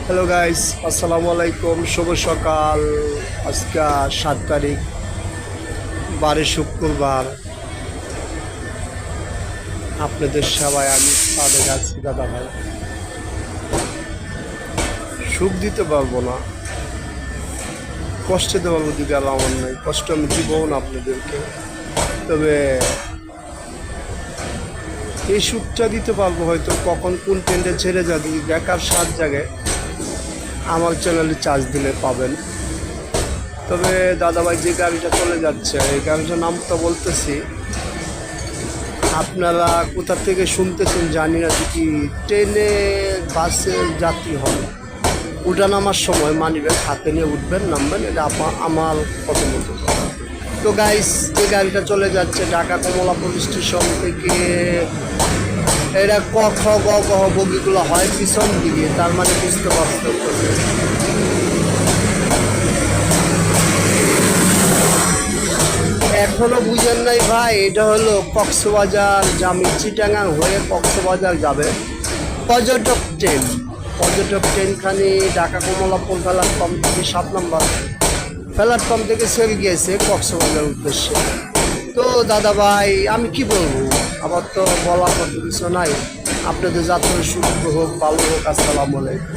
Hello guys, আসসালামু আলাইকুম। শুভ সকাল। আজকে 7 তারিখ, বারে শুক্রবার। আপনাদের সবাই আমি তাদের আছি দাদা ভাই। সুখ দিতে পারবো না, কষ্ট দিতে পারবো দিকে আমার নাই, কষ্ট আমি দিবও না আপনাদেরকে। তবে এই সুখটা দিতে পারবো হয়তো কখন কোন ট্রেন্ডে ছেড়ে যদি বেকার 7 জায়গায় আমার চ্যানেলে চার্জ দিলে পাবেন। তবে দাদাভাই যে গাড়িটা চলে যাচ্ছে এই গাড়িটার নামটা বলতেছি, আপনারা কোথা থেকে শুনতেছেন জানি না, যদি ট্রেনে বাসে যাত্রী হন উঠা নামার সময় মানিব্যাগ হাতে নিয়ে উঠবেন, নামবেন। এটা আমার কত মতো। তো গাইস, যে গাড়িটা চলে যাচ্ছে ঢাকা কমলাপুর স্টেশন থেকে, এটা ক খ গ গ বগিগুলো হয় পিছন দিকে, তার মানে বুঝতে পারতে এখনো বুঝেন নাই ভাই। এটা হলো কক্সবাজার জামি চিটাগাং হয়ে কক্সবাজার যাবে পর্যটক ট্রেন। পর্যটক ট্রেনখানি ঢাকা কমলাপুর প্ল্যাটফর্ম থেকে 7 নম্বর প্ল্যাটফর্ম থেকে ছেড়ে গিয়েছে কক্সবাজার উদ্দেশ্যে। তো দাদা ভাই আমি কি বলবো, আমার তো বলার মতো কিছু নাই। আপনাদের যাত্রা শুভ হোক, ভালো হোক। আসসালামু আলাইকুম।